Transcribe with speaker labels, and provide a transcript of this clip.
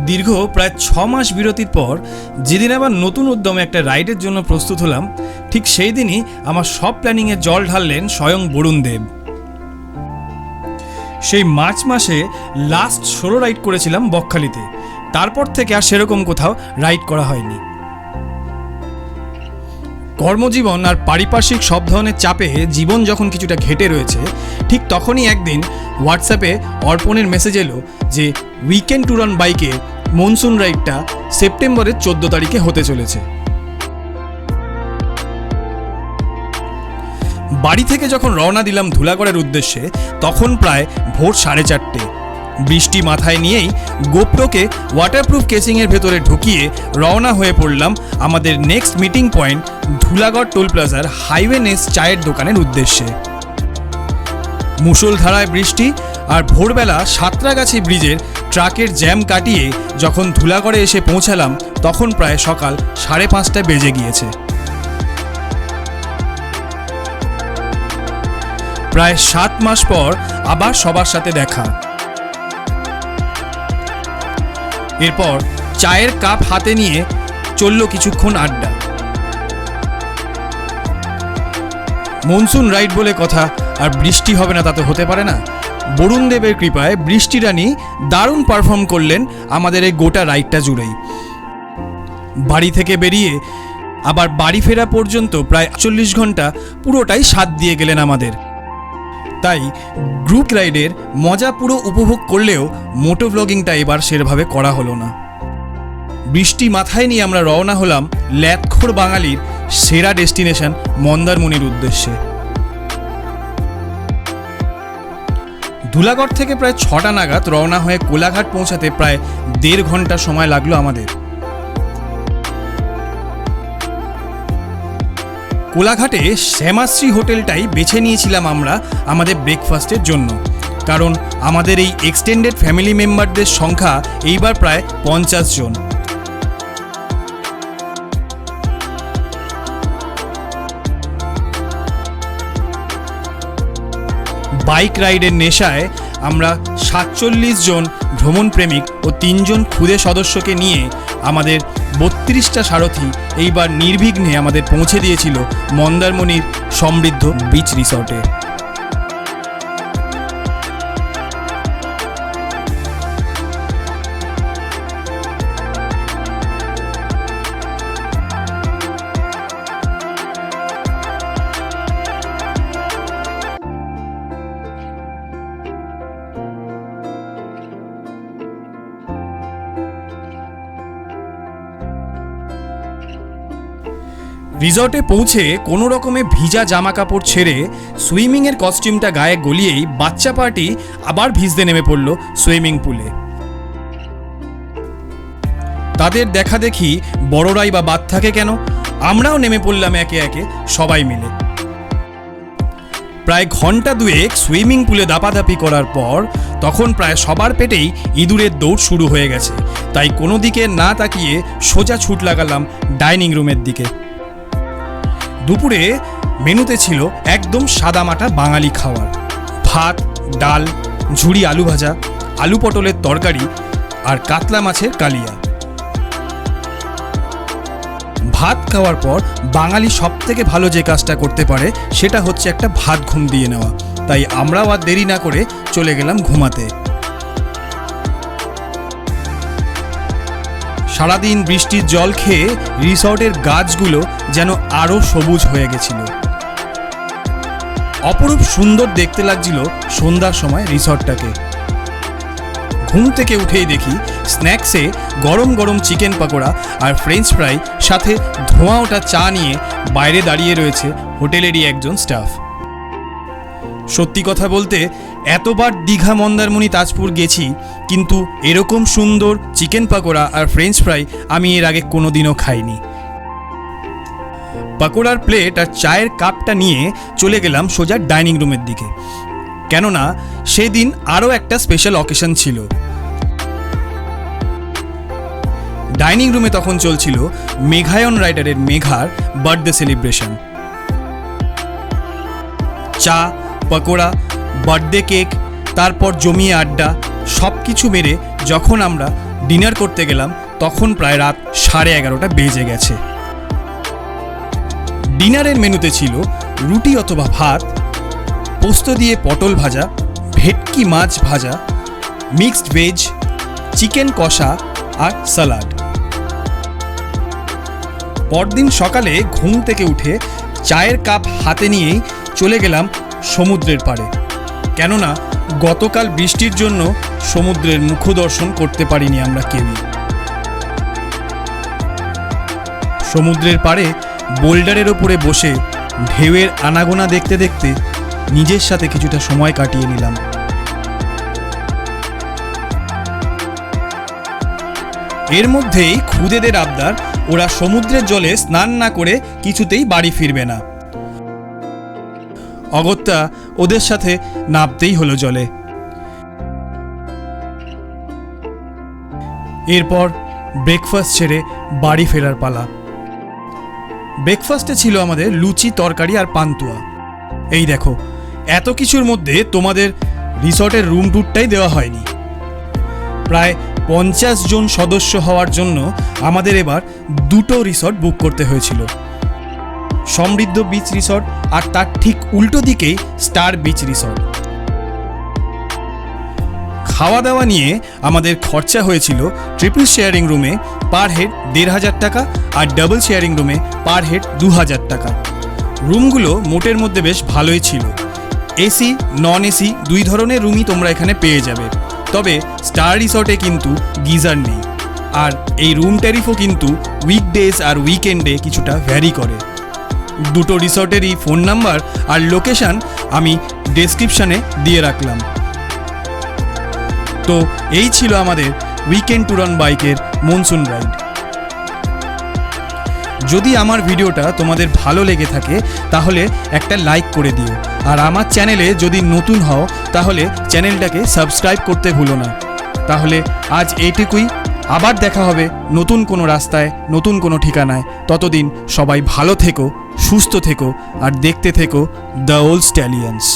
Speaker 1: দীর্ঘ প্রায় 6 মাস বিরতির পর যেদিন আবার নতুন উদ্যমে একটা রাইডের জন্য প্রস্তুত হলাম, ঠিক সেই দিনই আমার সব প্ল্যানিংয়ে জল ঢাললেন স্বয়ং বরুণ দেব। সেই মার্চ মাসে লাস্ট 16 রাইড করেছিলাম বকখালিতে। তারপর থেকে আর সেরকম কোথাও রাইড করা হয়নি। কর্মজীবন আর পারিপার্শ্বিক সব ধরনের চাপে জীবন যখন কিছুটা ঘেটে রয়েছে, ঠিক তখনই একদিন হোয়াটসঅ্যাপে অর্পণের মেসেজ এলো যে উইকেন্ড ট্যুর অন বাইকে মনসুন রাইডটা সেপ্টেম্বরের 14 তারিখে হতে চলেছে। বাড়ি থেকে যখন রওনা দিলাম ধুলাগড়ের উদ্দেশ্যে, তখন প্রায় ভোর 4:30। বৃষ্টি মাথায় নিয়েই গোপ্রোকে ওয়াটারপ্রুফ কেসিংয়ের ভেতরে ঢুকিয়ে রওনা হয়ে পড়লাম আমাদের next meeting point Dhulagarh toll প্লাজার হাইওয়ে নেস চায়ের দোকানের উদ্দেশ্যে। মুষলধারায় বৃষ্টি আর ভোরবেলা সাঁতরাগাছি ব্রিজের ট্রাকের জ্যাম কাটিয়ে যখন ধুলাগড়ে এসে পৌঁছালাম, তখন প্রায় সকাল 5:30 বেজে গিয়েছে। প্রায় 7 মাস পর আবার সবার সাথে দেখা। এরপর চায়ের কাপ হাতে নিয়ে চলল কিছুক্ষণ আড্ডা। মনসুন রাইড বলে কথা, আর বৃষ্টি হবে না তা তো হতে পারে না। বরুণ দেবের কৃপায় বৃষ্টি রানী দারুণ পারফর্ম করলেন আমাদের এই গোটা রাইডটা জুড়েই। বাড়ি থেকে বেরিয়ে আবার বাড়ি ফেরা পর্যন্ত প্রায় 40 ঘন্টা পুরোটাই সাথ দিয়ে গেলেন আমাদের। তাই গ্রুপ রাইডের মজা পুরো উপভোগ করলেও মোটো ব্লগিংটা এবার সেভাবে করা হলো না। বৃষ্টি মাথায় নিয়ে আমরা রওনা হলাম ল্যাথখোর বাঙালির সেরা ডেস্টিনেশন মন্দারমণির উদ্দেশ্যে। ধুলাগড় থেকে প্রায় 6টা নাগাদ রওনা হয়ে কোলাঘাট পৌঁছাতে প্রায় 1.5 ঘন্টা সময় লাগলো আমাদের। কোলাঘাটে শ্যামাশ্রী হোটেলটাই বেছে নিয়েছিলাম আমরা আমাদের ব্রেকফাস্টের জন্য, কারণ আমাদের এই এক্সটেন্ডেড ফ্যামিলি মেম্বারদের সংখ্যা এইবার প্রায় 50 জন। বাইক রাইডের নেশায় আমরা 47 জন ভ্রমণ প্রেমিক ও 3 জন ক্ষুদে সদস্যকে নিয়ে আমাদের 32টা সারথি এইবার নির্বিঘ্নে আমাদের পৌঁছে দিয়েছিল মন্দারমণির সমৃদ্ধ বিচ রিসর্টে। রিসর্টে পৌঁছে কোনো রকমে ভিজা জামা কাপড় ছেড়ে সুইমিংয়ের কস্টিউমটা গায়ে গলিয়েই বাচ্চা পার্টি আবার ভিজতে নেমে পড়ল সুইমিং পুলে। তাদের দেখা দেখি বড়রাই বা বাদ থাকে কেন, আমরাও নেমে পড়লাম একে একে সবাই মিলে। প্রায় ঘন্টা 2 সুইমিং পুলে দাপাদাপি করার পর তখন প্রায় সবার পেটেই ইঁদুরের দৌড় শুরু হয়ে গেছে। তাই কোনো দিকে না তাকিয়ে সোজা ছুট লাগালাম ডাইনিং রুমের দিকে। দুপুরে মেনুতে ছিল একদম সাদামাটা বাঙালি খাবার, ভাত, ডাল, ঝুরি আলু ভাজা, আলু পটলের তরকারি আর কাতলা মাছের কালিয়া। ভাত খাওয়ার পর বাঙালি সব থেকে ভালো যে কাজটা করতে পারে সেটা হচ্ছে একটা ভাত ঘুম দিয়ে নেওয়া। তাই আমরাও আর দেরি না করে চলে গেলাম ঘুমাতে। সারাদিন বৃষ্টির জল খেয়ে রিসর্টের গাছগুলো যেন আরও সবুজ হয়ে গেছিল। অপরূপ সুন্দর দেখতে লাগছিল সন্ধ্যার সময় রিসর্টটাকে। ঘুম থেকে উঠেই দেখি স্ন্যাক্সে গরম গরম চিকেন পকোড়া আর ফ্রেঞ্চ ফ্রাই, সাথে ধোঁয়া ওঠা চা নিয়ে বাইরে দাঁড়িয়ে রয়েছে হোটেলেরই একজন স্টাফ। সত্যি কথা বলতে এতবার দীঘা, মন্দারমণি, তাজপুর গেছি, কিন্তু এরকম সুন্দর চিকেন পকোড়া আর ফ্রেঞ্চ ফ্রাই আমি এর আগে কোনোদিনও খাইনি। পকোড়ার প্লেট আর চায়ের কাপটা নিয়ে চলে গেলাম সোজা ডাইনিং রুমের দিকে, কেননা সেদিন আরও একটা স্পেশাল অকেশন ছিল। ডাইনিং রুমে তখন চলছিল মেঘায়ন রাইডারের মেঘার বার্থডে সেলিব্রেশন। চা, পকোড়া, বার্থডে কেক, তারপর জমিয়ে আড্ডা, সব কিছু মেরে যখন আমরা ডিনার করতে গেলাম, তখন প্রায় রাত 11:30 বেজে গেছে। ডিনারের মেনুতে ছিল রুটি অথবা ভাত, পোস্ত দিয়ে পটল ভাজা, ভেটকি মাছ ভাজা, মিক্সড ভেজ, চিকেন কষা আর স্যালাড। পরদিন সকালে ঘুম থেকে উঠে চায়ের কাপ হাতে নিয়েই চলে গেলাম সমুদ্রের পাড়ে, কেননা গতকাল বৃষ্টির জন্য সমুদ্রের মুখদর্শন করতে পারিনি আমরা কেউই। সমুদ্রের পাড়ে বোল্ডারের ওপরে বসে ঢেউয়ের আনাগোনা দেখতে দেখতে নিজের সাথে কিছুটা সময় কাটিয়ে নিলাম। এর মধ্যেই খুদেদের আবদার, ওরা সমুদ্রের জলে স্নান না করে কিছুতেই বাড়ি ফিরবে না। অগত্যা ওদের সাথে নামতেই হলো জলে। এরপর ব্রেকফাস্ট ছেড়ে বাড়ি ফেরার পালা। ব্রেকফাস্টে ছিল আমাদের লুচি, তরকারি আর পান্তুয়া। এই দেখো, এত কিছুর মধ্যে তোমাদের রিসর্টের রুম ট্যুরটাই দেওয়া হয়নি। প্রায় 50 জন সদস্য হওয়ার জন্য আমাদের এবার 2টো রিসর্ট বুক করতে হয়েছিল। সমৃদ্ধ বিচ রিসর্ট আর তার ঠিক উল্টো দিকেই স্টার বিচ রিসর্ট। খাওয়া দাওয়া নিয়ে আমাদের খরচা হয়েছিল ট্রিপল শেয়ারিং রুমে পার হেড 1500 টাকা আর ডাবল শেয়ারিং রুমে পার হেড 2000 টাকা। রুমগুলো মোটের মধ্যে বেশ ভালোই ছিল। এসি, নন এসি 2 ধরনের রুমই তোমরা এখানে পেয়ে যাবে। তবে স্টার রিসর্টে কিন্তু গিজার নেই, আর এই রুম ট্যারিফও কিন্তু উইকডেজ আর উইকেন্ডে কিছুটা ভ্যারি করে। 2টো রিসর্টেরই ফোন নাম্বার আর লোকেশান আমি ডেসক্রিপশানে দিয়ে রাখলাম। তো এই ছিল আমাদের উইকেন্ড ট্যুর অন বাইকের মনসুন রাইড। যদি আমার ভিডিওটা তোমাদের ভালো লেগে থাকে তাহলে একটা লাইক করে দিও, আর আমার চ্যানেলে যদি নতুন হও তাহলে চ্যানেলটাকে সাবস্ক্রাইব করতে ভুলো না। তাহলে আজ এইটুকুই, আবার দেখা হবে নতুন কোনো রাস্তায়, নতুন কোনো ঠিকানায়। ততদিন সবাই ভালো থেকো, সুস্থ থেকো আর দেখতে থেকো দ্য ওল্ড স্ট্যালিয়ন্স।